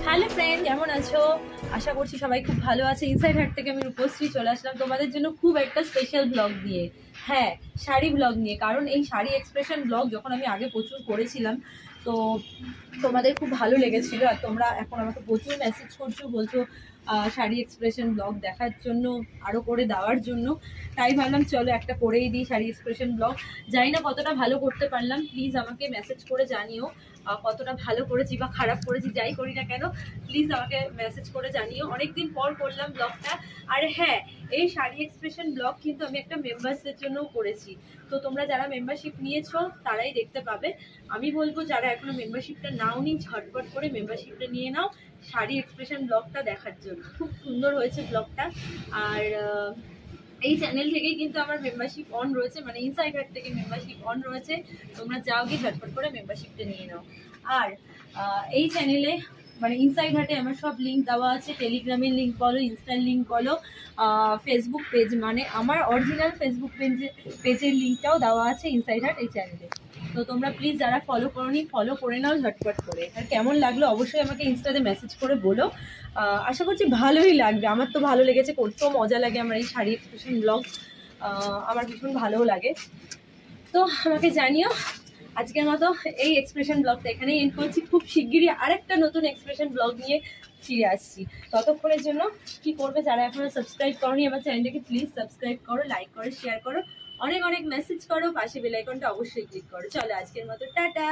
Hello friend, কেমন আছো? আশা করছি সবাই খুব ভালো আছে। ইনসাইড হাট থেকে আমি রূপশ্রী চলে আসলাম তোমাদের জন্য খুব একটা স্পেশাল ব্লগ নিয়ে। হ্যাঁ, শাড়ি ব্লগ নিয়ে। কারণ এই শাড়ি এক্সপ্রেশন ব্লগ যখন আমি আগে প্রচুর করেছিলাম, তো তোমাদের খুব ভালো লেগেছিল। আর তোমরা এখন আমাকে প্রচুর মেসেজ করছো, বলছো শাড়ি এক্সপ্রেশন ব্লগ দেখার জন্য, আরও করে দেওয়ার জন্য। তাই ভাবলাম চলো একটা করেই দিই শাড়ি এক্সপ্রেশন ব্লগ। জানি না কতটা ভালো করতে পারলাম, প্লিজ আমাকে মেসেজ করে জানিও কতটা ভালো করেছি বা খারাপ করেছি। যাই করি না কেন, প্লিজ আমাকে মেসেজ করে জানিও। অনেকদিন পর করলাম ব্লগটা। আর হ্যাঁ, এই শাড়ি এক্সপ্রেশন ব্লগ কিন্তু আমি একটা মেম্বার্সদের জন্যও করেছি। তো তোমরা যারা মেম্বারশিপ নিয়েছো তারাই দেখতে পাবে। আমি বলবো যারা এখনো মেম্বারশিপটা নাওনি, ঝটপট করে মেম্বারশিপটা নিয়ে নাও শাড়ি এক্সপ্রেশন ব্লগটা দেখার জন্য। খুব সুন্দর হয়েছে ব্লগটা। আর এই চ্যানেল থেকেই কিন্তু আমার মেম্বারশিপ অন রয়েছে, মানে ইনসাইড হাট থেকে মেম্বারশিপ অন রয়েছে। তোমরা যাও গিয়ে ঝটপট করে মেম্বারশিপটা নিয়ে নাও। আর এই চ্যানেলে মানে ইনসাইড হাটে আমার সব লিঙ্ক দেওয়া আছে। টেলিগ্রামের লিঙ্ক বলো, ইনস্টার লিঙ্ক বলো, ফেসবুক পেজ মানে আমার অরিজিনাল ফেসবুক পেজের লিঙ্কটাও দেওয়া আছে ইনসাইড হাট এই চ্যানেলে। তো তোমরা প্লিজ যারা ফলো করোনি ফলো করে নাও ঝটপট করে। আর কেমন লাগলো অবশ্যই আমাকে ইনস্টাতে মেসেজ করে বলো। আশা করছি ভালোই লাগবে। আমার তো ভালো লেগেছে, করতেও মজা লাগে আমার এই শাড়ি এক্সপ্রেশন ব্লগ। আমার ভীষণ ভালোও লাগে। তো আমাকে জানিও। আজকের মতো এই এক্সপ্রেশন ব্লগটা এখানেই এন্ড করছি। খুব শিগগিরই আরেকটা নতুন এক্সপ্রেশন ব্লগ নিয়ে ফিরে আসছি। ততক্ষণের জন্য কি করবে, যারা এখনো সাবস্ক্রাইব করোনি আমার চ্যানেলটাকে প্লিজ সাবস্ক্রাইব করো, লাইক করো, শেয়ার করো, অনেক অনেক মেসেজ করো, পাশে বেল আইকনটা অবশ্যই ক্লিক করো। চলো আজকের মতো টাটা।